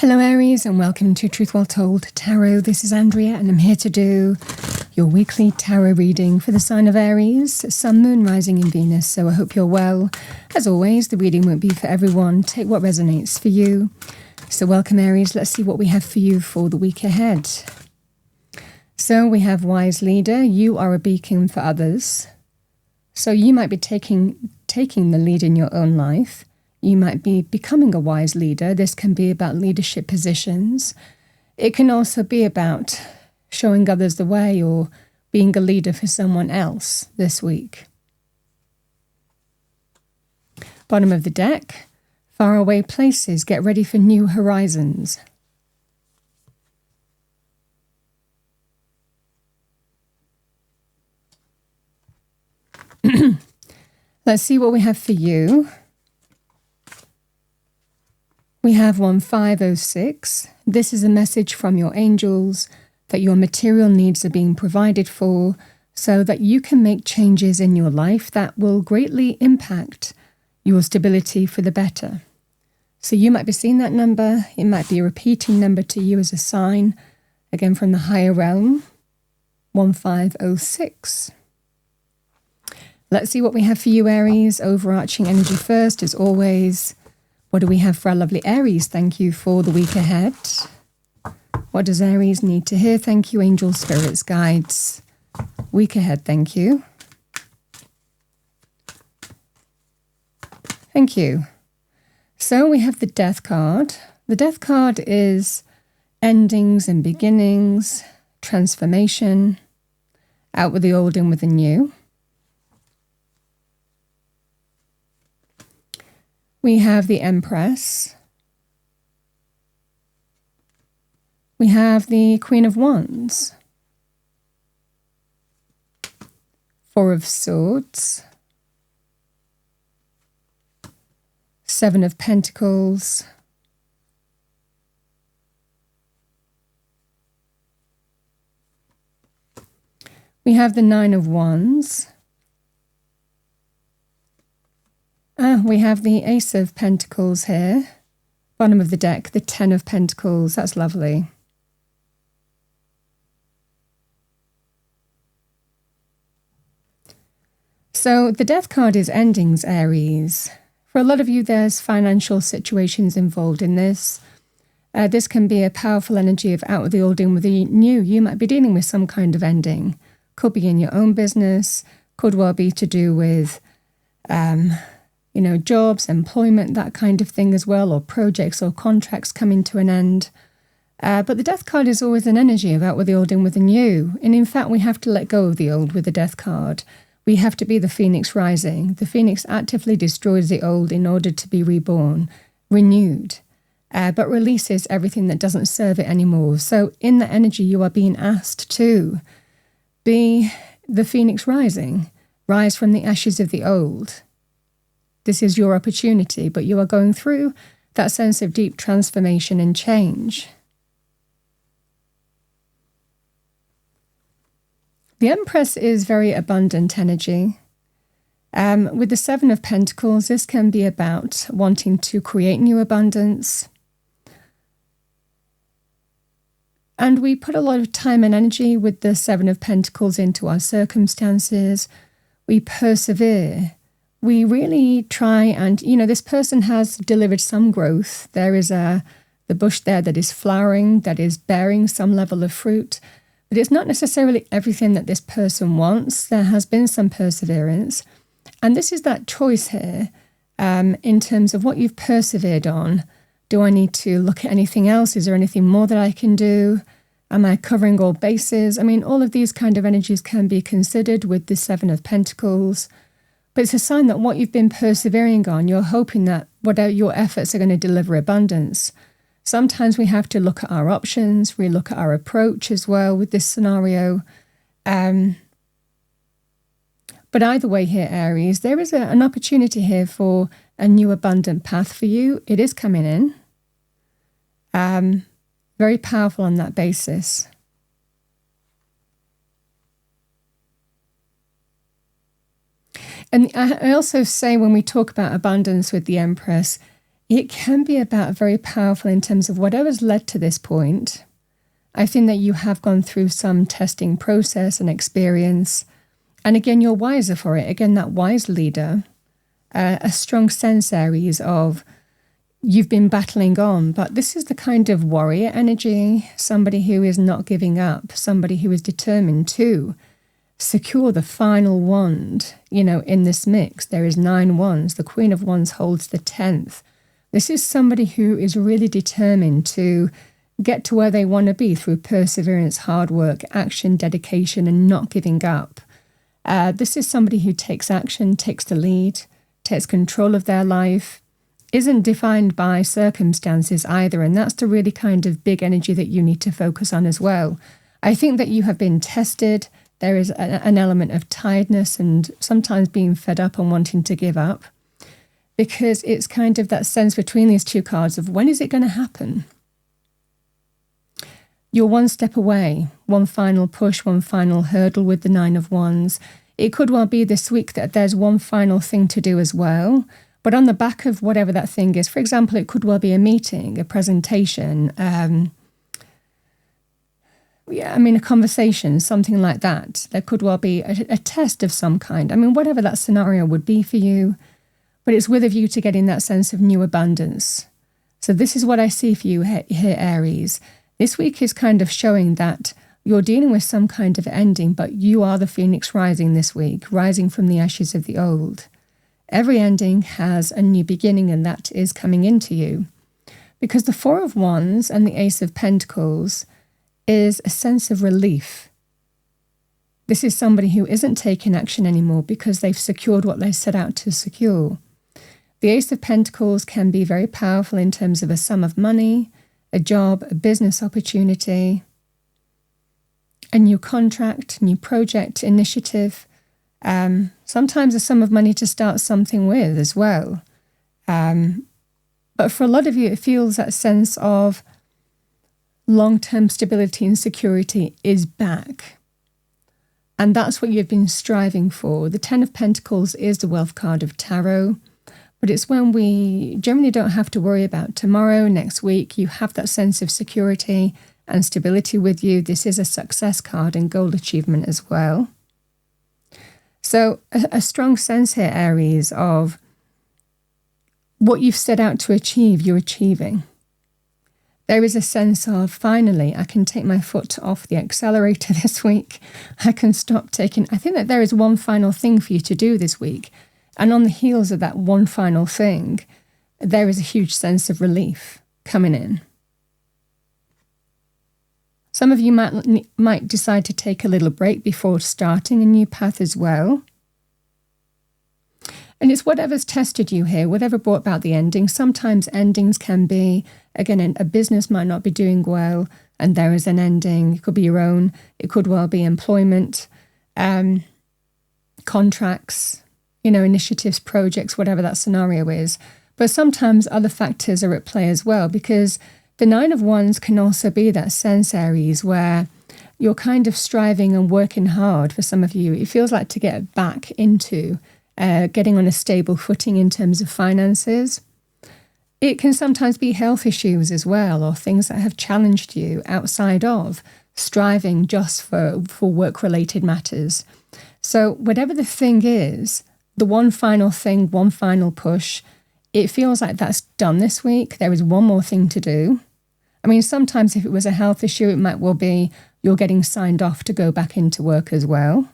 Hello Aries and welcome to Truth Well Told Tarot. This is Andrea and I'm here to do your weekly tarot reading for the sign of Aries, Sun, Moon, Rising in Venus. So I hope you're well. As always, the reading won't be for everyone. Take what resonates for you. So welcome Aries. Let's see what we have for you for the week ahead. So we have Wise Leader. You are a beacon for others. So you might be taking the lead in your own life. You might be becoming a wise leader. This can be about leadership positions. It can also be about showing others the way or being a leader for someone else this week. Bottom of the deck, faraway places. Get ready for new horizons. Let's see what we have for you. We have 1506. This is a message from your angels that your material needs are being provided for so that you can make changes in your life that will greatly impact your stability for the better. So you might be seeing that number. It might be a repeating number to you as a sign, again from the higher realm, 1506. Let's see what we have for you, Aries. Overarching energy first, as always. What do we have for our lovely Aries? Thank you for the week ahead. What does Aries need to hear? Thank you, angels, spirits, guides. Week ahead, thank you. Thank you. So we have the Death card. The Death card is endings and beginnings, transformation, out with the old, in with the new. We have the Empress. We have the Queen of Wands. Four of Swords. Seven of Pentacles. We have the Nine of Wands. We have the Ace of Pentacles here. Bottom of the deck, the Ten of Pentacles. That's lovely. So the Death card is endings, Aries. For a lot of you, there's financial situations involved in this. This can be a powerful energy of out with the old, in with the new. You might be dealing with some kind of ending. Could be in your own business. Could well be to do with jobs, employment, that kind of thing as well, or projects or contracts coming to an end. But the Death card is always an energy of out with the old, in with the new. And in fact, we have to let go of the old with the Death card. We have to be the Phoenix rising. The Phoenix actively destroys the old in order to be reborn, renewed, but releases everything that doesn't serve it anymore. So in that energy, you are being asked to be the Phoenix rising, rise from the ashes of the old. This is your opportunity, but you are going through that sense of deep transformation and change. The Empress is very abundant energy. With the Seven of Pentacles, this can be about wanting to create new abundance. And we put a lot of time and energy with the Seven of Pentacles into our circumstances. We persevere. We really try and, this person has delivered some growth. There is the bush there that is flowering, that is bearing some level of fruit. But it's not necessarily everything that this person wants. There has been some perseverance. And this is that choice here in terms of what you've persevered on. Do I need to look at anything else? Is there anything more that I can do? Am I covering all bases? I mean, all of these kind of energies can be considered with the Seven of Pentacles. But it's a sign that what you've been persevering on, you're hoping that whatever your efforts are going to deliver abundance. Sometimes we have to look at our options. We look at our approach as well with this scenario. But either way here, Aries, there is an opportunity here for a new abundant path for you. It is coming in. Very powerful on that basis. And I also say when we talk about abundance with the Empress, it can be about very powerful in terms of whatever's led to this point. I think that you have gone through some testing process and experience. And again, you're wiser for it. Again, that wise leader, a strong sense, Aries, of you've been battling on, but this is the kind of warrior energy, somebody who is not giving up, somebody who is determined to secure the final wand. In this mix, there is 9 wands. The Queen of Wands holds the 10th. This is somebody who is really determined to get to where they want to be through perseverance, hard work, action, dedication, and not giving up. This is somebody who takes action, takes the lead, takes control of their life, isn't defined by circumstances either. And that's the really kind of big energy that you need to focus on as well. I think that you have been tested. There is an element of tiredness and sometimes being fed up and wanting to give up, because it's kind of that sense between these two cards of when is it going to happen? You're one step away, one final push, one final hurdle with the 9 of Wands. It could well be this week that there's one final thing to do as well. But on the back of whatever that thing is, for example, it could well be a meeting, a presentation, a conversation, something like that. There could well be a test of some kind. Whatever that scenario would be for you, but it's with a view to getting that sense of new abundance. So this is what I see for you here, Aries. This week is kind of showing that you're dealing with some kind of ending, but you are the phoenix rising this week, rising from the ashes of the old. Every ending has a new beginning, and that is coming into you. Because the 4 of Wands and the Ace of Pentacles is a sense of relief. This is somebody who isn't taking action anymore because they've secured what they set out to secure. The Ace of Pentacles can be very powerful in terms of a sum of money, a job, a business opportunity, a new contract, new project, initiative, sometimes a sum of money to start something with as well. But for a lot of you, it feels that sense of long-term stability and security is back. And that's what you've been striving for. The 10 of Pentacles is the wealth card of tarot, but it's when we generally don't have to worry about tomorrow, next week. You have that sense of security and stability with you. This is a success card and goal achievement as well. So a strong sense here, Aries, of what you've set out to achieve, you're achieving. There is a sense of, finally, I can take my foot off the accelerator this week. I can stop taking. I think that there is one final thing for you to do this week. And on the heels of that one final thing, there is a huge sense of relief coming in. Some of you might decide to take a little break before starting a new path as well. And it's whatever's tested you here, whatever brought about the ending. Sometimes endings can be, again, a business might not be doing well, and there is an ending. It could be your own. It could well be employment, contracts, initiatives, projects, whatever that scenario is. But sometimes other factors are at play as well, because the 9 of Wands can also be that sense, Aries, where you're kind of striving and working hard for some of you. It feels like to get back into getting on a stable footing in terms of finances. It can sometimes be health issues as well, or things that have challenged you outside of striving just for work-related matters. So whatever the thing is, the one final thing, one final push, it feels like that's done this week. There is one more thing to do. Sometimes if it was a health issue, it might well be you're getting signed off to go back into work as well.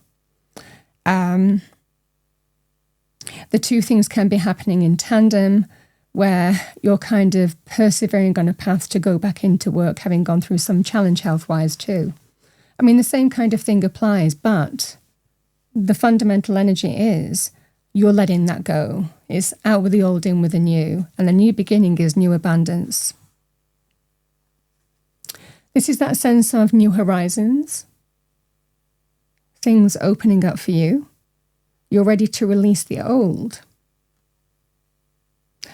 The two things can be happening in tandem, where you're kind of persevering on a path to go back into work, having gone through some challenge health-wise too. The same kind of thing applies, but the fundamental energy is you're letting that go. It's out with the old, in with the new, and the new beginning is new abundance. This is that sense of new horizons, things opening up for you. You're ready to release the old.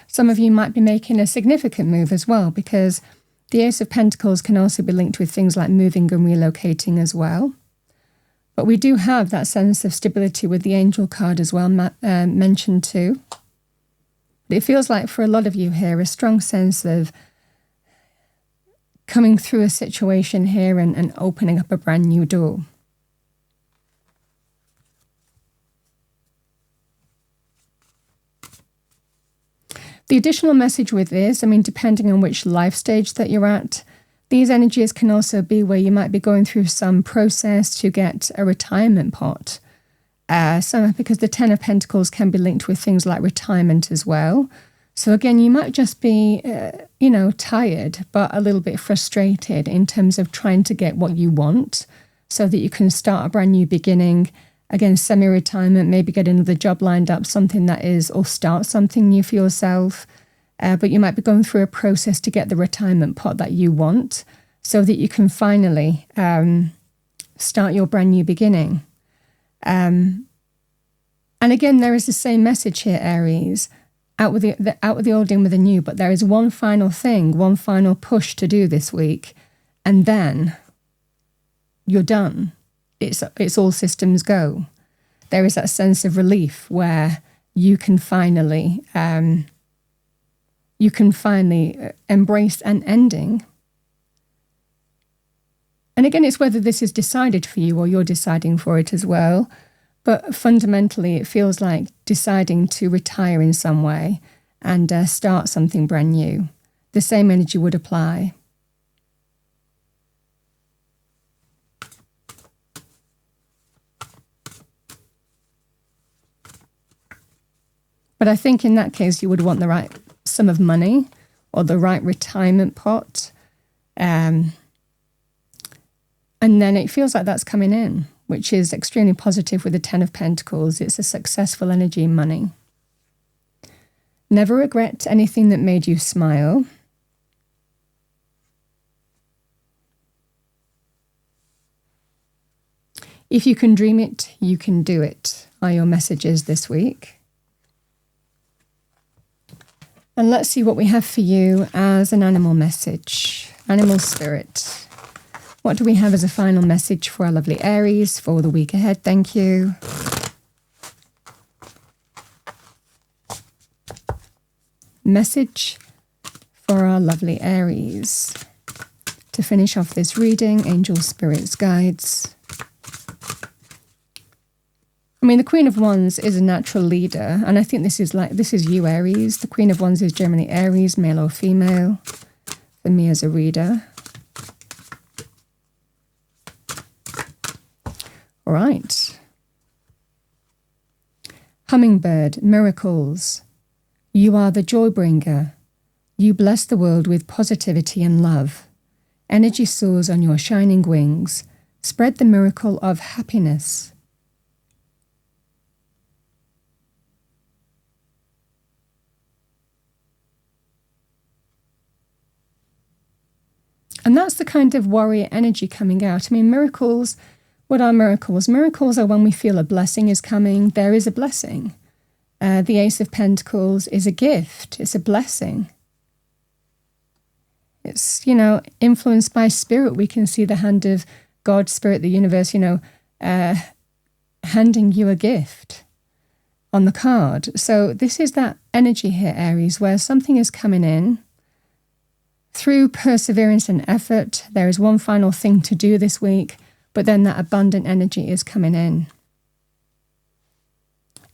Some of you might be making a significant move as well, because the Ace of Pentacles can also be linked with things like moving and relocating as well. But we do have that sense of stability with the Angel card as well mentioned too. It feels like for a lot of you here, a strong sense of coming through a situation here and opening up a brand new door. The additional message with this, I mean, depending on which life stage that you're at, these energies can also be where you might be going through some process to get a retirement pot. Because the Ten of Pentacles can be linked with things like retirement as well. So again, you might just be, tired, but a little bit frustrated in terms of trying to get what you want so that you can start a brand new beginning. Again, semi-retirement, maybe get another job lined up, something that is, or start something new for yourself. But you might be going through a process to get the retirement pot that you want so that you can finally start your brand new beginning. And again, there is the same message here, Aries. Out with the old, in with the new. But there is one final thing, one final push to do this week. And then you're done. It's all systems go. There is that sense of relief where you can finally embrace an ending. And again, it's whether this is decided for you or you're deciding for it as well. But fundamentally, it feels like deciding to retire in some way and start something brand new. The same energy would apply. But I think in that case, you would want the right sum of money or the right retirement pot. And then it feels like that's coming in, which is extremely positive with the Ten of Pentacles. It's a successful energy, money. Never regret anything that made you smile. If you can dream it, you can do it, are your messages this week. And let's see what we have for you as an animal message. Animal spirit. What do we have as a final message for our lovely Aries for the week ahead? Thank you. Message for our lovely Aries. To finish off this reading, angel spirits, guides. I mean, the Queen of Wands is a natural leader, and I think this is you, Aries. The Queen of Wands is generally Aries, male or female, for me as a reader. All right. Hummingbird, miracles. You are the joy bringer. You bless the world with positivity and love. Energy soars on your shining wings. Spread the miracle of happiness. And that's the kind of warrior energy coming out. I mean, miracles, what are miracles? Miracles are when we feel a blessing is coming. There is a blessing. The Ace of Pentacles is a gift. It's a blessing. It's, influenced by spirit. We can see the hand of God, spirit, the universe, handing you a gift on the card. So this is that energy here, Aries, where something is coming in. Through perseverance and effort, there is one final thing to do this week, but then that abundant energy is coming in.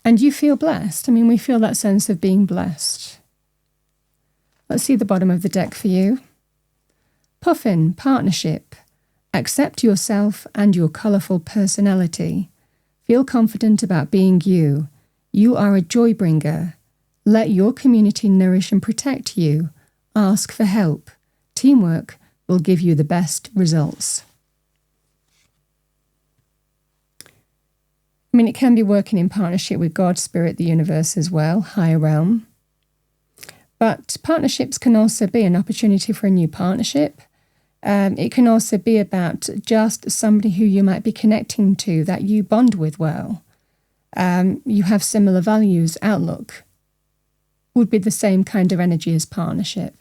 And you feel blessed. I mean, we feel that sense of being blessed. Let's see the bottom of the deck for you. Puffin, partnership. Accept yourself and your colourful personality. Feel confident about being you. You are a joy bringer. Let your community nourish and protect you. Ask for help. Teamwork will give you the best results. I mean, it can be working in partnership with God, Spirit, the universe as well, higher realm. But partnerships can also be an opportunity for a new partnership. It can also be about just somebody who you might be connecting to that you bond with well. You have similar values, outlook. Would be the same kind of energy as partnership.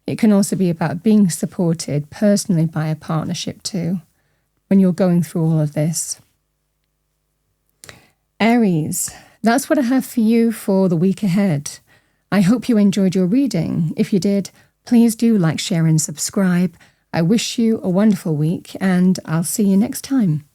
It can also be about being supported personally by a partnership too, when you're going through all of this. Aries, that's what I have for you for the week ahead. I hope you enjoyed your reading. If you did, please do like, share, and subscribe. I wish you a wonderful week, and I'll see you next time.